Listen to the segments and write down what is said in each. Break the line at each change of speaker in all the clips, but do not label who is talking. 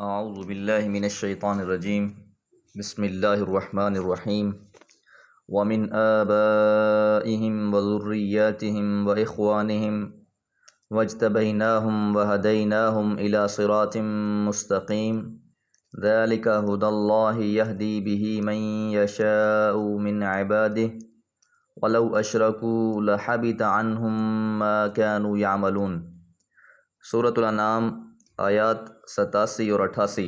اعوذ باللہ من الشیطان الرجیم بسم اللہ الرحمن الرحیم ومن آبائهم وذریاتهم واخوانهم واجتبیناهم وہدیناهم الى صراط مستقیم ذلك هدى اللہ یہدی به من یشاء من عباده ولو اشرکوا لحبط عنهم ما كانوا يعملون۔ سورۃ الانعام آیات 87 اور 88۔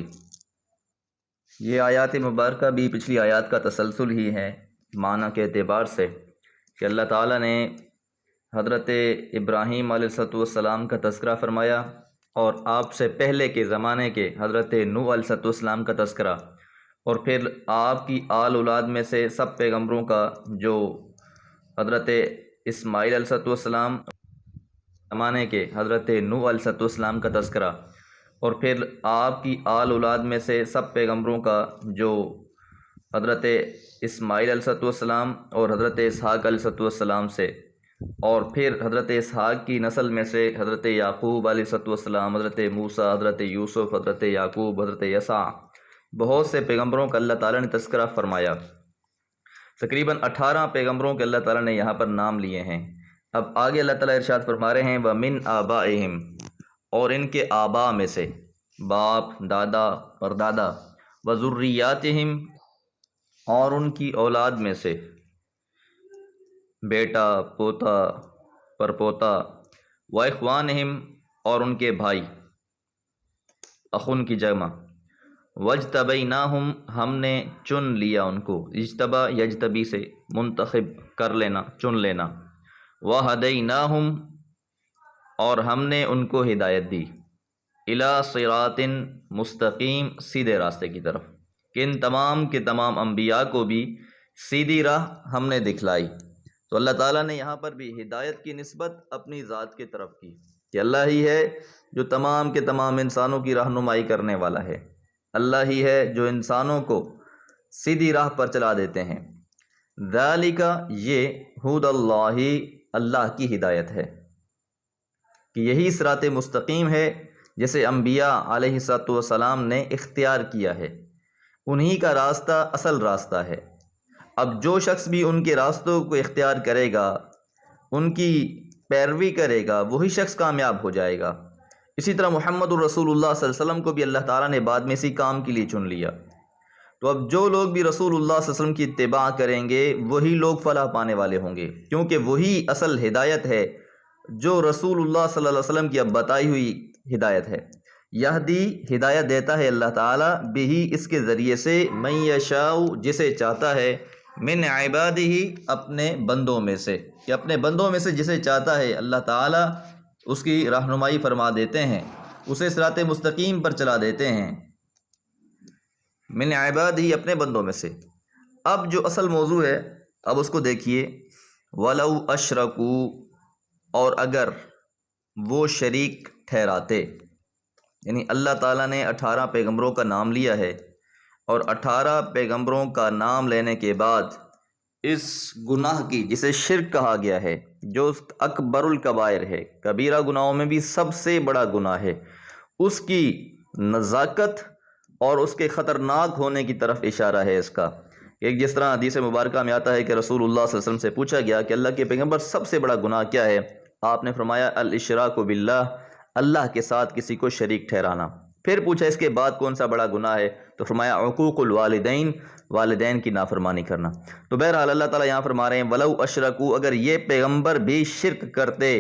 یہ آیات مبارکہ بھی پچھلی آیات کا تسلسل ہی ہے معنی کے اعتبار سے، کہ اللہ تعالیٰ نے حضرت ابراہیم علیہ السلام کا تذکرہ فرمایا اور آپ سے پہلے کے زمانے کے حضرت نوح علیہ السلام کا تذکرہ، اور پھر آپ کی آل اولاد میں سے سب پیغمبروں کا، جو حضرت اسماعیل علیہ السلام زمانے کے حضرت نوح علیہ السلام کا تذکرہ، اور پھر آپ کی آل اولاد میں سے سب پیغمبروں کا، جو حضرت اسماعیل علیہ السلام اور حضرت اسحاق علیہ السلام سے، اور پھر حضرت اسحاق کی نسل میں سے حضرت یعقوب علیہ السلام، حضرت موسیٰ، حضرت یوسف، حضرت یعقوب، حضرت یسع، بہت سے پیغمبروں کا اللہ تعالیٰ نے تذکرہ فرمایا۔ تقریباً 18 پیغمبروں کے اللہ تعالیٰ نے یہاں پر نام لیے ہیں۔ اب آگے اللہ تعالیٰ ارشاد فرما رہے ہیں وَمِنْ آبائِهِمْ، اور ان کے آبا میں سے، باپ، دادا، پردادا، وذریاتہم، اور ان کی اولاد میں سے، بیٹا، پوتا، پرپوتا، واخوانہم، اور ان کے بھائی، اخن کی جمع، وجتبیناہم، ہم نے چن لیا ان کو، اجتبا یجتبی سے منتخب کر لینا، چن لینا، وہدیناہم، اور ہم نے ان کو ہدایت دی، الی صراط مستقیم، سیدھے راستے کی طرف، کہ ان تمام کے تمام انبیاء کو بھی سیدھی راہ ہم نے دکھلائی۔ تو اللہ تعالیٰ نے یہاں پر بھی ہدایت کی نسبت اپنی ذات کی طرف کی، کہ اللہ ہی ہے جو تمام کے تمام انسانوں کی رہنمائی کرنے والا ہے، اللہ ہی ہے جو انسانوں کو سیدھی راہ پر چلا دیتے ہیں۔ ذالک، یہ ہدی اللہ، اللہ کی ہدایت ہے، کہ یہی صراط مستقیم ہے جسے انبیاء علیہ السلام نے اختیار کیا ہے، انہی کا راستہ اصل راستہ ہے۔ اب جو شخص بھی ان کے راستوں کو اختیار کرے گا، ان کی پیروی کرے گا، وہی شخص کامیاب ہو جائے گا۔ اسی طرح محمد الرسول اللہ صلی اللہ علیہ وسلم کو بھی اللہ تعالیٰ نے بعد میں اسی کام کے لیے چن لیا۔ تو اب جو لوگ بھی رسول اللہ صلی اللہ علیہ وسلم کی اتباع کریں گے، وہی لوگ فلاح پانے والے ہوں گے، کیونکہ وہی اصل ہدایت ہے جو رسول اللہ صلی اللہ علیہ وسلم کی اب بتائی ہوئی ہدایت ہے۔ یہدی، ہدایت دیتا ہے اللہ تعالیٰ، بہی، اس کے ذریعے سے، من یشاء، جسے چاہتا ہے، من عبادہ، اپنے بندوں میں سے، کہ اپنے بندوں میں سے جسے چاہتا ہے اللہ تعالیٰ اس کی رہنمائی فرما دیتے ہیں، اسے صراط مستقیم پر چلا دیتے ہیں، من عبادہ، اپنے بندوں میں سے۔ اب جو اصل موضوع ہے، اب اس کو دیکھیے، وَلَوْ أَشْرَكُوا، اور اگر وہ شریک ٹھہراتے، یعنی اللہ تعالیٰ نے 18 پیغمبروں کا نام لیا ہے، اور 18 پیغمبروں کا نام لینے کے بعد اس گناہ کی، جسے شرک کہا گیا ہے، جو اکبر الکبائر ہے، کبیرہ گناہوں میں بھی سب سے بڑا گناہ ہے، اس کی نزاکت اور اس کے خطرناک ہونے کی طرف اشارہ ہے اس کا۔ ایک جس طرح حدیث مبارکہ میں آتا ہے کہ رسول اللہ صلی اللہ علیہ وسلم سے پوچھا گیا کہ اللہ کے پیغمبر سب سے بڑا گناہ کیا ہے؟ آپ نے فرمایا الاشراک باللہ، اللہ کے ساتھ کسی کو شریک ٹھہرانا۔ پھر پوچھا اس کے بعد کون سا بڑا گناہ ہے؟ تو فرمایا عقوق الوالدین، والدین کی نافرمانی کرنا۔ تو بہرحال اللہ تعالیٰ یہاں فرما رہے ہیں وَلَوْ أَشْرَكُوا، اگر یہ پیغمبر بھی شرک کرتے،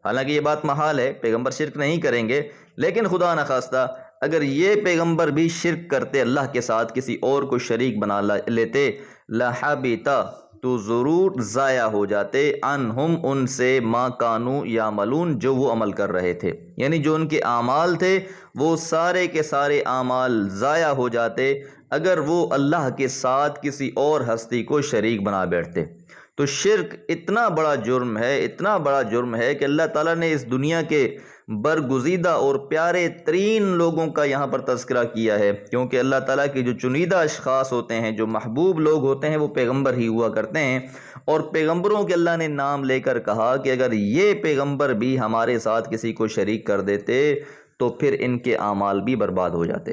حالانکہ یہ بات محال ہے، پیغمبر شرک نہیں کریں گے، لیکن خدا نخواستہ اگر یہ پیغمبر بھی شرک کرتے، اللہ کے ساتھ کسی اور کو شریک بنا لیتے، لَحَبِطَ، تو ضرور ضائع ہو جاتے، عنہم، ان سے، ما کانوا یعملون، جو وہ عمل کر رہے تھے، یعنی جو ان کے اعمال تھے وہ سارے کے سارے اعمال ضائع ہو جاتے اگر وہ اللہ کے ساتھ کسی اور ہستی کو شریک بنا بیٹھتے۔ تو شرک اتنا بڑا جرم ہے، اتنا بڑا جرم ہے کہ اللہ تعالیٰ نے اس دنیا کے برگزیدہ اور پیارے ترین لوگوں کا یہاں پر تذکرہ کیا ہے، کیونکہ اللہ تعالیٰ کے جو چنیدہ اشخاص ہوتے ہیں، جو محبوب لوگ ہوتے ہیں، وہ پیغمبر ہی ہوا کرتے ہیں، اور پیغمبروں کے اللہ نے نام لے کر کہا کہ اگر یہ پیغمبر بھی ہمارے ساتھ کسی کو شریک کر دیتے تو پھر ان کے اعمال بھی برباد ہو جاتے۔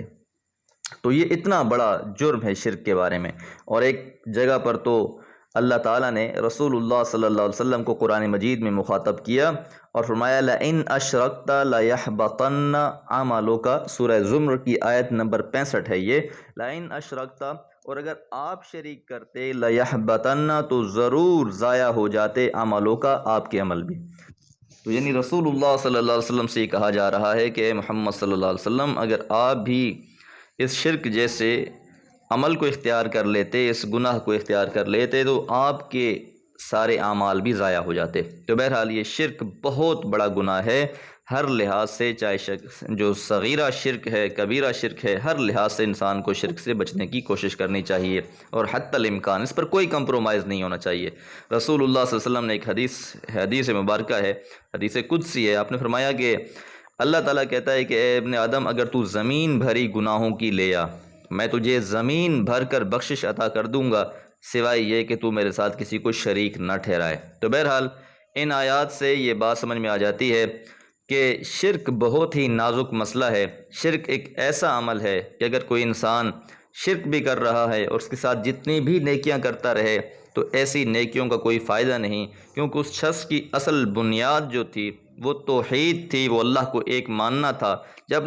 تو یہ اتنا بڑا جرم ہے شرک کے بارے میں۔ اور ایک جگہ پر تو اللہ تعالیٰ نے رسول اللہ صلی اللہ علیہ وسلم کو قرآن مجید میں مخاطب کیا اور فرمایا لَإِنْ أَشْرَكْتَ لَيَحْبَطَنَّ عَمَلُكَ، سورہ زمر کی آیت نمبر 65 ہے یہ، لَإِنْ أَشْرَكْتَ، اور اگر آپ شریک کرتے لَيَحْبَطَنَّ، تو ضرور ضائع ہو جاتے عَمَلُكَ، آپ کے عمل بھی۔ تو یعنی رسول اللہ صلی اللہ علیہ وسلم سے یہ کہا جا رہا ہے کہ اے محمد صلی اللہ علیہ وسلم، اگر آپ بھی اس شرک جیسے عمل کو اختیار کر لیتے، اس گناہ کو اختیار کر لیتے، تو آپ کے سارے اعمال بھی ضائع ہو جاتے۔ تو بہرحال یہ شرک بہت بڑا گناہ ہے ہر لحاظ سے، چاہے جو صغیرہ شرک ہے، کبیرہ شرک ہے، ہر لحاظ سے انسان کو شرک سے بچنے کی کوشش کرنی چاہیے، اور حتی الامکان اس پر کوئی کمپرومائز نہیں ہونا چاہیے۔ رسول اللہ صلی اللہ علیہ وسلم نے ایک حدیث مبارکہ ہے، حدیث قدسی ہے، آپ نے فرمایا کہ اللہ تعالیٰ کہتا ہے کہ اے ابن آدم، اگر تو زمین بھری گناہوں کی لے آ، میں تجھے زمین بھر کر بخشش عطا کر دوں گا، سوائے یہ کہ تو میرے ساتھ کسی کو شریک نہ ٹھہرائے۔ تو بہرحال ان آیات سے یہ بات سمجھ میں آ جاتی ہے کہ شرک بہت ہی نازک مسئلہ ہے۔ شرک ایک ایسا عمل ہے کہ اگر کوئی انسان شرک بھی کر رہا ہے اور اس کے ساتھ جتنی بھی نیکیاں کرتا رہے، تو ایسی نیکیوں کا کوئی فائدہ نہیں، کیونکہ اس شخص کی اصل بنیاد جو تھی وہ توحید تھی، وہ اللہ کو ایک ماننا تھا۔ جب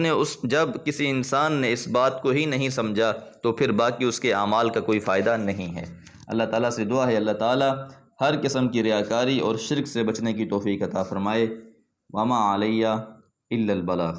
کسی انسان نے اس بات کو ہی نہیں سمجھا، تو پھر باقی اس کے اعمال کا کوئی فائدہ نہیں ہے۔ اللہ تعالیٰ سے دعا ہے اللہ تعالیٰ ہر قسم کی ریاکاری اور شرک سے بچنے کی توفیق عطا فرمائے۔ وما علیہ الا البلاغ۔